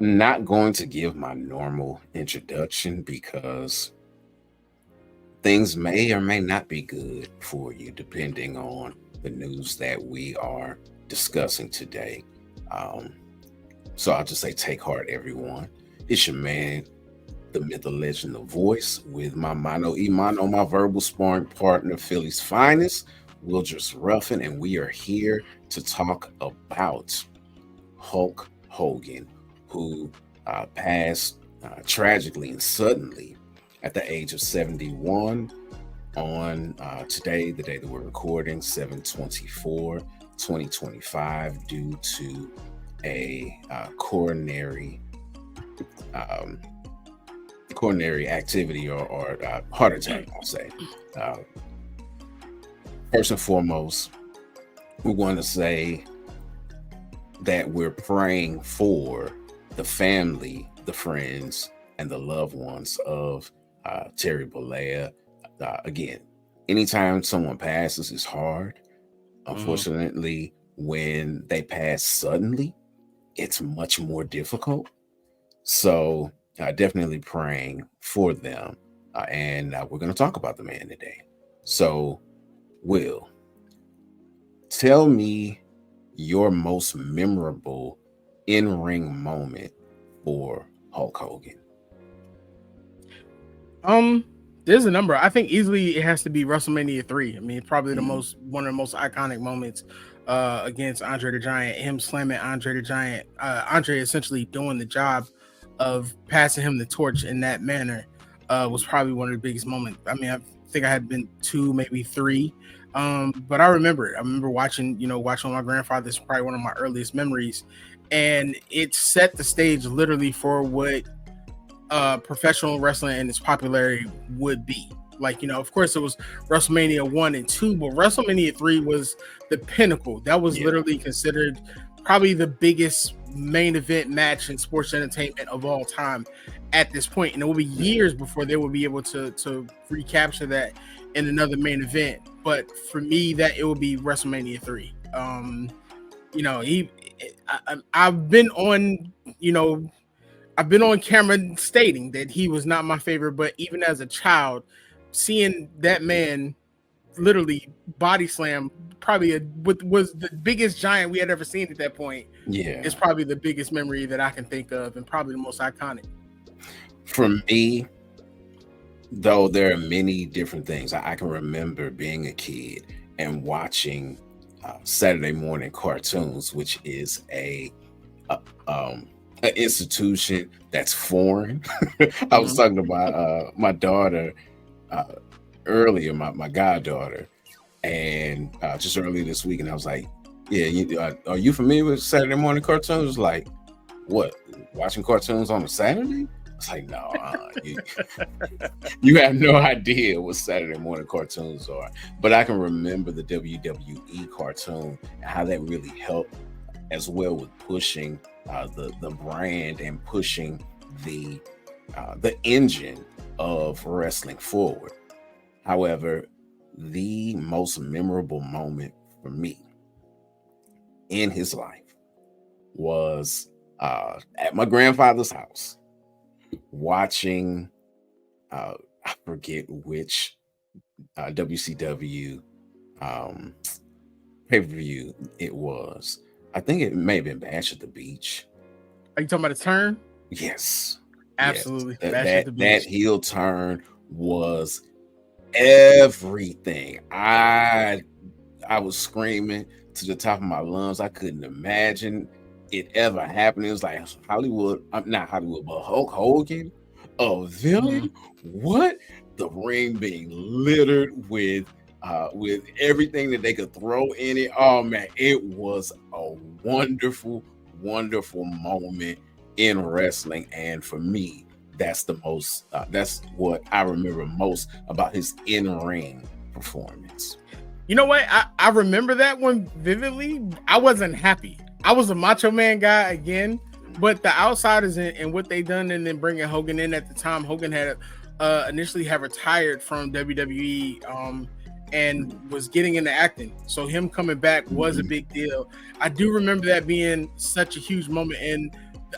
I'm not going to give my normal introduction because things may or may not be good for you depending on the news that we are discussing today. Um, so I'll just say, take heart, everyone. It's your man, the myth, the legend, the voice, with my mano imano, my verbal sparring partner, Philly's finest, Wildress Ruffin, and we are here to talk about Hulk Hogan, who passed tragically and suddenly at the age of 71 on today, the day that we're recording, 7/24/2025, due to a um, coronary activity or heart attack, I'll say. Uh, First and foremost, we want to say that we're praying for the family, the friends, and the loved ones of Terry Bollea. Again, anytime someone passes is hard. Unfortunately, when they pass suddenly, it's much more difficult. So, definitely praying for them. And we're going to talk about the man today. So, Will, tell me your most memorable in-ring moment for Hulk Hogan. There's a number. I think easily it has to be WrestleMania III. I mean, probably one of the most iconic moments against Andre the Giant. Him slamming Andre the Giant. Andre essentially doing the job of passing him the torch in that manner was probably one of the biggest moments. I mean, I think I had been 2, maybe 3. But I remember it. I remember watching with my grandfather. It's probably one of my earliest memories. And it set the stage literally for what professional wrestling and its popularity would be. Like, of course it was WrestleMania 1 and 2, but WrestleMania 3 was the pinnacle. That was literally considered probably the biggest main event match in sports entertainment of all time at this point. And it will be years before they will be able to recapture that in another main event. But for me, that it will be WrestleMania 3. I've been on, I've been on camera stating that he was not my favorite, but even as a child, seeing that man literally body slam probably was the biggest giant we had ever seen at that point. Yeah, it's probably the biggest memory that I can think of, and probably the most iconic. For me, though, there are many different things. I can remember being a kid and watching Saturday morning cartoons, which is an institution that's foreign. I was talking about my daughter earlier, my goddaughter, and just earlier this week, and I was like, "Yeah, are you familiar with Saturday morning cartoons?" Like, what? Watching cartoons on a Saturday? It's like, no, you have no idea what Saturday morning cartoons are. But I can remember the WWE cartoon and how that really helped as well with pushing the brand and pushing the engine of wrestling forward. However, the most memorable moment for me in his life was at my grandfather's house, watching I forget which WCW pay-per-view it was. I think it may have been Bash at the Beach. Are you talking about a turn? Yes, absolutely. Yes. That heel turn was everything. I was screaming to the top of my lungs. I couldn't imagine it ever happening. It was like Hollywood. I'm not Hollywood, but Hulk Hogan, a villain. What? The ring being littered with everything that they could throw in it. Oh man, it was a wonderful, wonderful moment in wrestling. And for me, that's the most. That's what I remember most about his in-ring performance. You know what? I remember that one vividly. I wasn't happy. I was a Macho Man guy again, but the Outsiders and what they done, and then bringing Hogan in at the time, Hogan had initially have retired from WWE and was getting into acting. So him coming back was a big deal. I do remember that being such a huge moment. And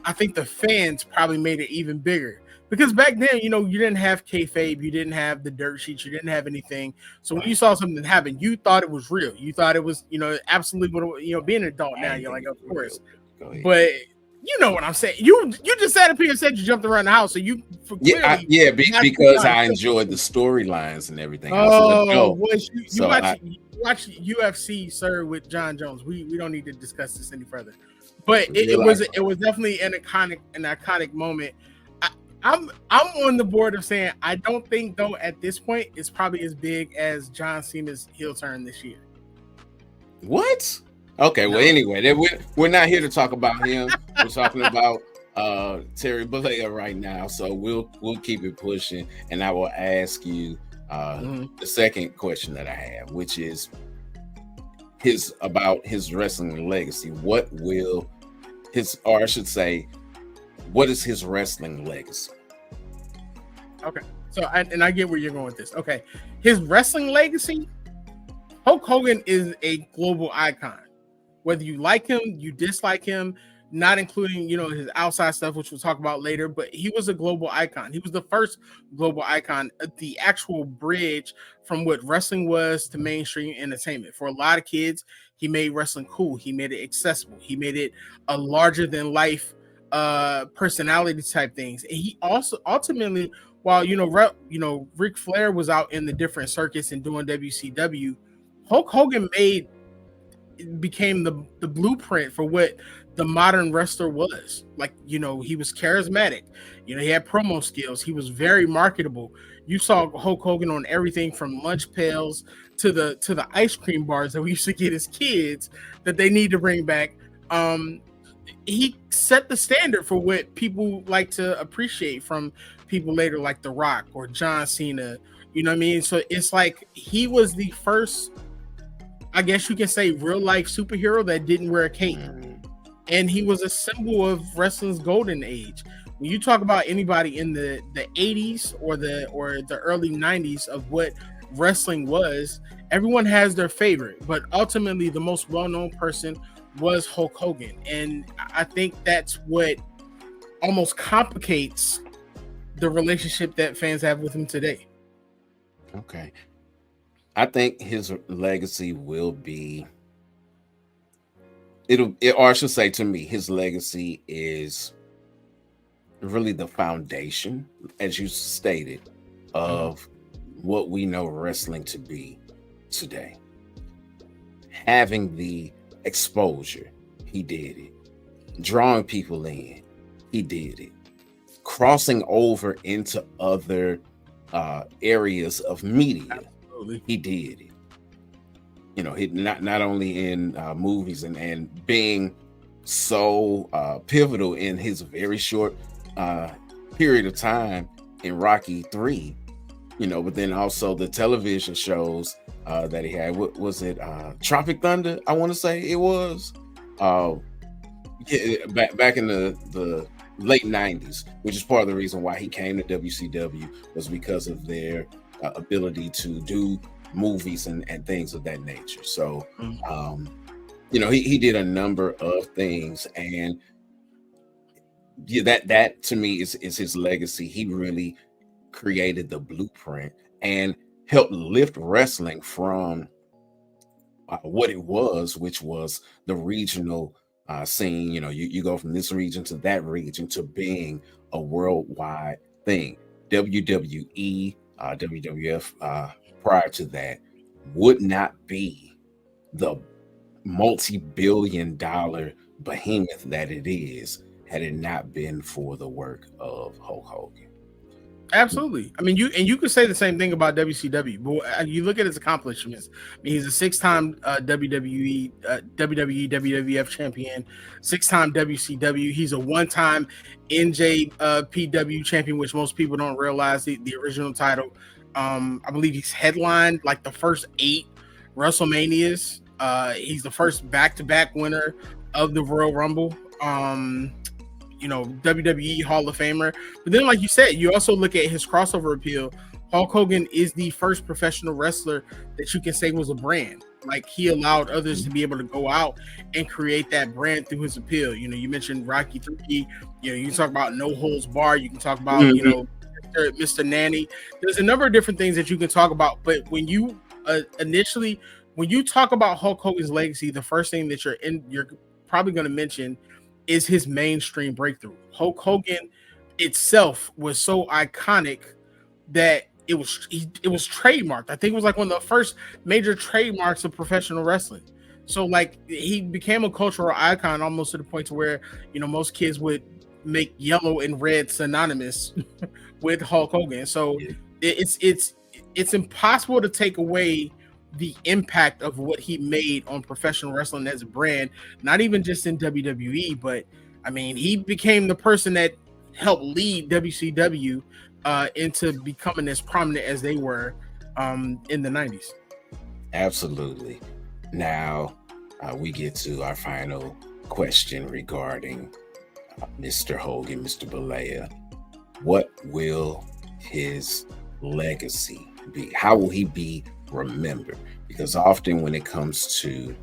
I think the fans probably made it even bigger. Because back then, you didn't have kayfabe, you didn't have the dirt sheets, you didn't have anything. So when you saw something happen, you thought it was real. You thought it was, absolutely, being an adult now, you're like, of course. But you know what I'm saying. You just sat up here and said you jumped around the house, so you because I enjoyed the storylines and everything. Oh, you watch UFC, sir, with John Jones. We don't need to discuss this any further. But it was definitely an iconic moment. I'm on the board of saying I don't think though at this point it's probably as big as John Cena's heel turn this year. What? Okay, well anyway, we're not here to talk about him. We're talking about Terry Bollea right now, so we'll keep it pushing, and I will ask you the second question that I have, which is about his wrestling legacy. What is his wrestling legacy? Okay, so I get where you're going with this. Okay, his wrestling legacy, Hulk Hogan is a global icon. Whether you like him, you dislike him, not including his outside stuff, which we'll talk about later. But he was a global icon. He was the first global icon, the actual bridge from what wrestling was to mainstream entertainment. For a lot of kids, he made wrestling cool. He made it accessible. He made it a larger than life personality type things. And he also ultimately, while Ric Flair was out in the different circuits and doing WCW, Hulk Hogan became the blueprint for what the modern wrestler was. Like, he was charismatic. He had promo skills. He was very marketable. You saw Hulk Hogan on everything from lunch pails to the ice cream bars that we used to get as kids that they need to bring back. He set the standard for what people like to appreciate from people later, like The Rock or John Cena. You know what I mean? So it's like he was the first, I guess you can say, real life superhero that didn't wear a cape. And he was a symbol of wrestling's golden age. When you talk about anybody in the 80s or the early 90s of what wrestling was, everyone has their favorite, but ultimately the most well-known person was Hulk Hogan. And I think that's what almost complicates the relationship that fans have with him today. Okay. I think his legacy will be, or I should say, to me, his legacy is really the foundation, as you stated, of what we know wrestling to be today. Having the exposure, he did it. Drawing people in, he did it. Crossing over into other areas of media, he did it. He not only in movies and being so pivotal in his very short period of time in Rocky III, but then also the television shows that he had. What was it? Tropic Thunder, I want to say it was. Back in the late 90s, which is part of the reason why he came to WCW, was because of their ability to do movies and things of that nature. So he did a number of things, and that to me is his legacy. He really created the blueprint and helped lift wrestling from what it was, which was the regional scene. You go from this region to that region to being a worldwide thing. WWE, WWF prior to that would not be the multi-billion-dollar behemoth that it is had it not been for the work of Hulk Hogan. Absolutely. I mean, you could say the same thing about WCW, but you look at his accomplishments. I mean, he's a 6-time WWE, WWF champion, 6-time WCW. He's a 1-time NJPW champion, which most people don't realize the original title. I believe he's headlined like the first 8 WrestleManias. He's the first back-to-back winner of the Royal Rumble. WWE Hall of Famer. But then, like you said, you also look at his crossover appeal Hulk Hogan is the first professional wrestler that you can say was a brand. Like, he allowed others to be able to go out and create that brand through his appeal. You know, you mentioned Rocky 3. You know, you can talk about No Holds Bar. You can talk about, you know, Mr. Nanny. There's a number of different things that you can talk about. But when you initially, when you talk about Hulk Hogan's legacy, the first thing that you're probably going to mention is his mainstream breakthrough. Hulk Hogan itself was so iconic that it was trademarked. I think it was like one of the first major trademarks of professional wrestling. So like, he became a cultural icon almost to the point to where, you know, most kids would make yellow and red synonymous with Hulk Hogan. So it's impossible to take away the impact of what he made on professional wrestling as a brand, not even just in WWE, but I mean, he became the person that helped lead WCW into becoming as prominent as they were in the 90s. Absolutely. Now we get to our final question regarding Mr. Hogan, Mr. Bollea. What will his legacy be? How will he be remembered? Because often when it comes to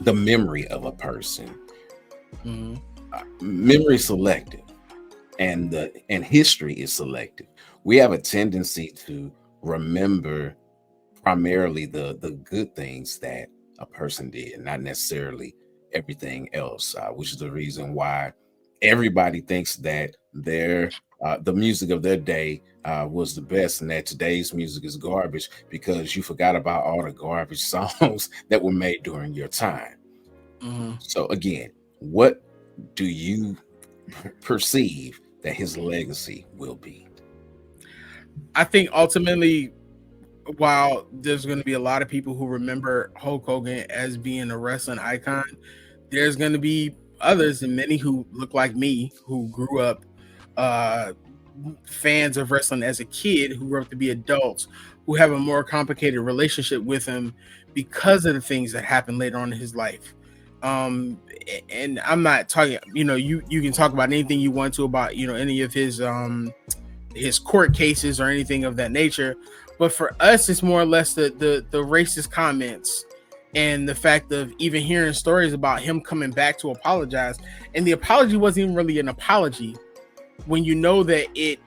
the memory of a person, memory is selective, and history is selective. We have a tendency to remember primarily the good things that a person did, not necessarily everything else, which is the reason why everybody thinks that the music of their day was the best, and that today's music is garbage because you forgot about all the garbage songs that were made during your time. So again, what do you perceive that his legacy will be? I think ultimately, while there's going to be a lot of people who remember Hulk Hogan as being a wrestling icon, there's going to be others, and many who look like me, who grew up fans of wrestling as a kid, who grew up to be adults, who have a more complicated relationship with him because of the things that happened later on in his life. And I'm not talking, you know, you can talk about anything you want to about, you know, any of his court cases or anything of that nature. But for us, it's more or less the racist comments and the fact of even hearing stories about him coming back to apologize. And the apology wasn't even really an apology, when you know that it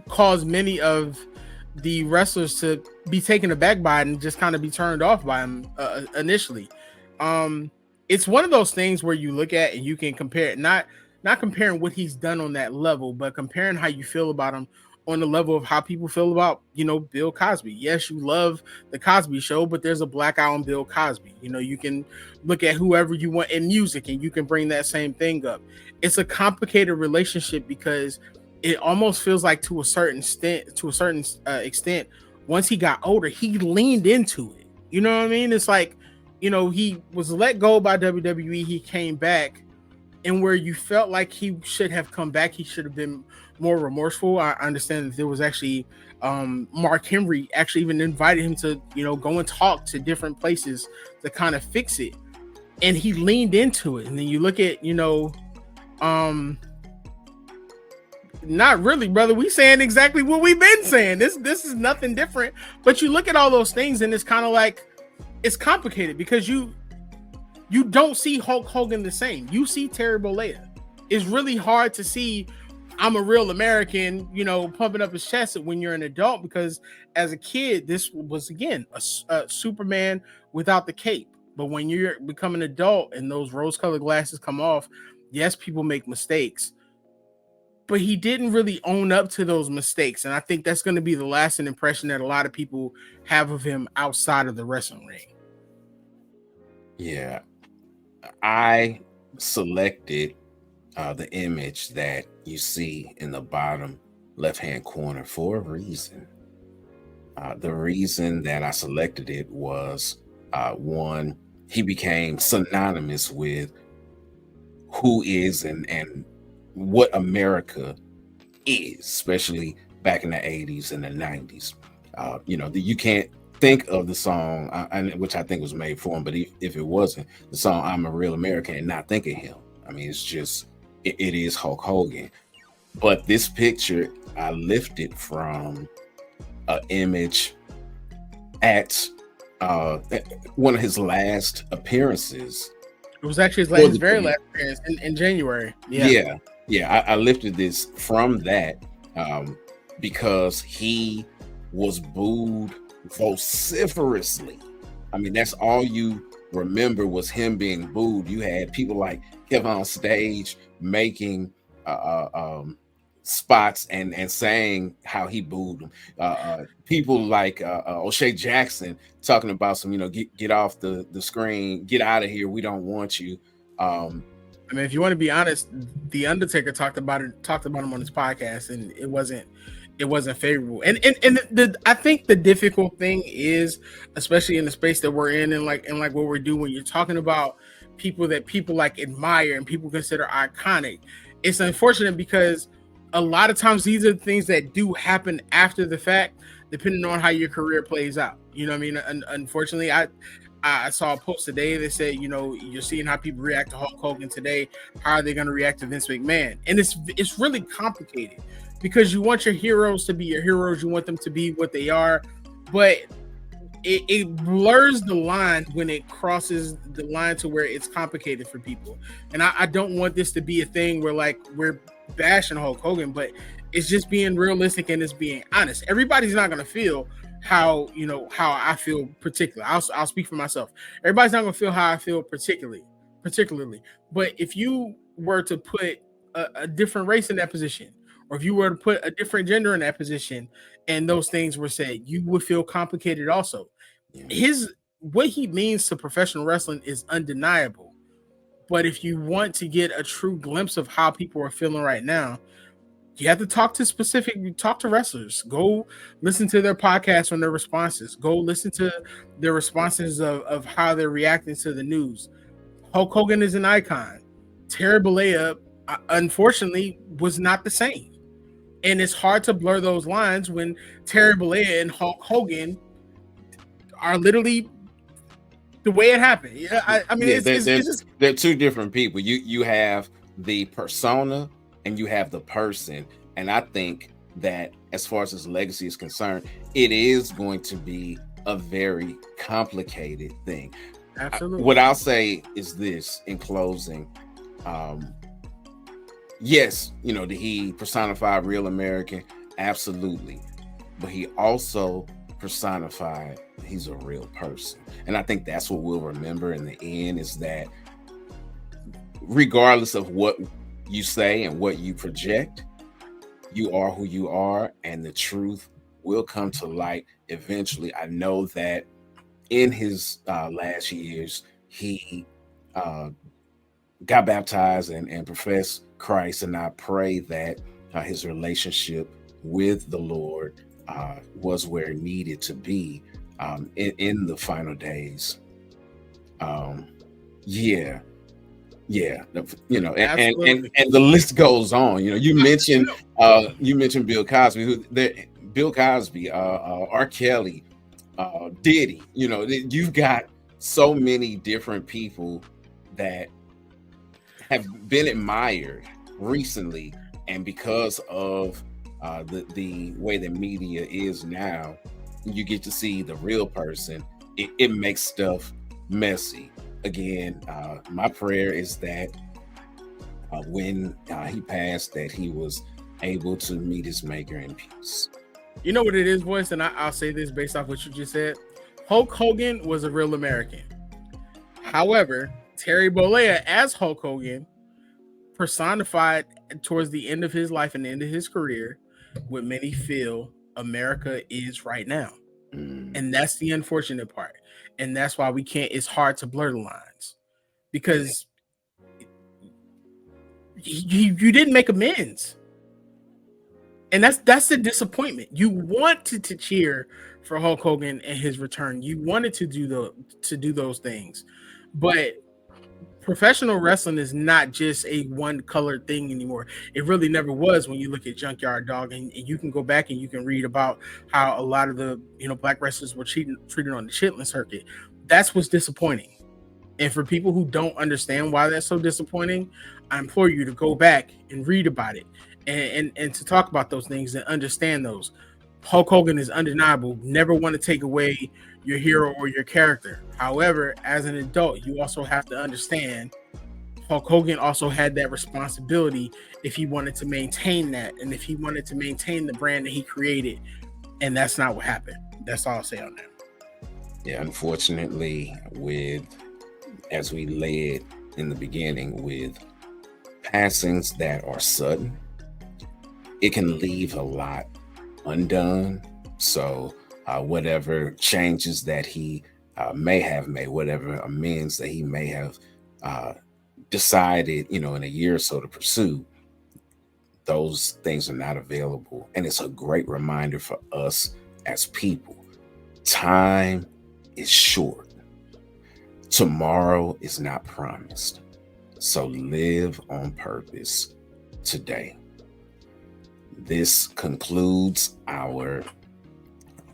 caused many of the wrestlers to be taken aback by it and just kind of be turned off by him initially. It's one of those things where you look at and you can compare it, not comparing what he's done on that level, but comparing how you feel about him on the level of how people feel about, you know, Bill Cosby. Yes, you love the Cosby Show, but there's a black eye on Bill Cosby. You know, you can look at whoever you want in music and you can bring that same thing up. It's a complicated relationship because it almost feels like to a certain extent, once he got older, he leaned into it. You know what I mean? It's like, you know, he was let go by WWE. He came back, and where you felt like he should have come back, he should have been more remorseful. I understand that there was actually Mark Henry actually even invited him to, you know, go and talk to different places to kind of fix it, and he leaned into it. And then you look at, you know, not really, brother, we saying exactly what we've been saying. This is nothing different, but you look at all those things and it's kind of like, it's complicated because you don't see Hulk Hogan the same. You see Terry Bollea. It's really hard to see I'm a real American, you know, pumping up his chest when you're an adult, because as a kid, this was, again, a Superman without the cape. But when you're become an adult and those rose-colored glasses come off, yes, people make mistakes, but he didn't really own up to those mistakes. And I think that's going to be the lasting impression that a lot of people have of him outside of the wrestling ring. Yeah, I selected the image that you see in the bottom left-hand corner for a reason. The reason that I selected it was, one, he became synonymous with who is and what America is, especially back in the 80s and the 90s. You know, you can't think of the song, which I think was made for him, but if it wasn't, the song I'm a Real American, and not think of him. I mean, it's just, it is Hulk Hogan. But this picture I lifted from an image at one of his last appearances. It was actually his very last appearance in January. Yeah. I lifted this from that because he was booed vociferously. I mean, that's all you remember was him being booed. You had people like him on stage making spots and saying how he booed them. People like O'Shea Jackson talking about some, get off the screen, get out of here, we don't want you. I mean, if you want to be honest, The Undertaker talked about him on his podcast, and it wasn't favorable. And I think the difficult thing is, especially in the space that we're in, and like what we're doing, when you're talking about people that people like admire and people consider iconic, it's unfortunate because a lot of times these are the things that do happen after the fact, depending on how your career plays out. You know what I mean? Unfortunately, I saw a post today that said, you're seeing how people react to Hulk Hogan today. How are they going to react to Vince McMahon? And it's really complicated because you want your heroes to be your heroes. You want them to be what they are. But it blurs the line when it crosses the line to where it's complicated for people. And I don't want this to be a thing where like we're bashing Hulk Hogan, but it's just being realistic and it's being honest. Everybody's not going to feel how I feel particularly. I'll speak for myself. Everybody's not going to feel how I feel particularly. But if you were to put a different race in that position, or if you were to put a different gender in that position, and those things were said, you would feel complicated also. What he means to professional wrestling is undeniable. But if you want to get a true glimpse of how people are feeling right now, you have to talk to wrestlers. Go listen to their podcasts on their responses. Go listen to their responses of how they're reacting to the news. Hulk Hogan is an icon. Terry Bollea, unfortunately, was not the same. And it's hard to blur those lines when Terry Bollea and Hulk Hogan are literally the way it happened. Yeah, I mean, they're two different people. You have the persona and you have the person. And I think that as far as his legacy is concerned, it is going to be a very complicated thing. Absolutely. What I'll say is this in closing. Yes, did he personify real American? Absolutely. But he also personified he's a real person. And I think that's what we'll remember in the end, is that regardless of what you say and what you project, you are who you are, and the truth will come to light eventually. I know that in his last years, he got baptized and professed Christ, and I pray that his relationship with the Lord was where it needed to be in the final days. And the list goes on. You mentioned Bill Cosby, R. Kelly, Diddy. You've got so many different people that have been admired recently, and because of the way the media is now, you get to see the real person. It makes stuff messy. Again, my prayer is that when he passed, that he was able to meet his maker in peace. You know what it is, boys, and I'll say this based off what you just said. Hulk Hogan was a real American. However, Terry Bollea as Hulk Hogan personified towards the end of his life and the end of his career what many feel America is right now. And that's the unfortunate part. And that's why it's hard to blur the lines, because you didn't make amends. And that's the disappointment. You wanted to cheer for Hulk Hogan and his return. You wanted to do those things. But professional wrestling is not just a one colored thing anymore. It really never was. When you look at Junkyard Dog, and you can go back and you can read about how a lot of the black wrestlers were treated on the chitlin circuit. That's what's disappointing. And for people who don't understand why that's so disappointing, I implore you to go back and read about it and to talk about those things and understand those. Hulk Hogan is undeniable. Never want to take away your hero or your character. However, as an adult, you also have to understand Hulk Hogan also had that responsibility if he wanted to maintain that and if he wanted to maintain the brand that he created. And that's not what happened. That's all I'll say on that. Yeah, unfortunately, as we led in the beginning, with passings that are sudden, it can leave a lot undone. So whatever changes that he may have made, whatever amends that he may have decided, in a year or so to pursue, those things are not available. And it's a great reminder for us as people. Time is short. Tomorrow is not promised. So live on purpose today. This concludes our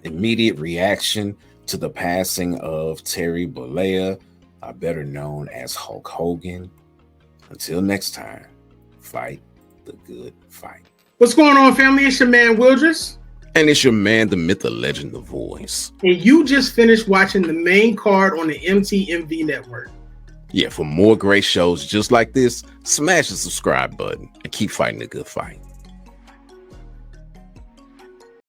immediate reaction to the passing of Terry Bollea, better known as Hulk Hogan. Until next time, fight the good fight. What's going on, family? It's your man, Wildress. And it's your man, the myth, the legend, the voice. And you just finished watching the main card on the MTMV network. Yeah, for more great shows just like this, smash the subscribe button and keep fighting the good fight.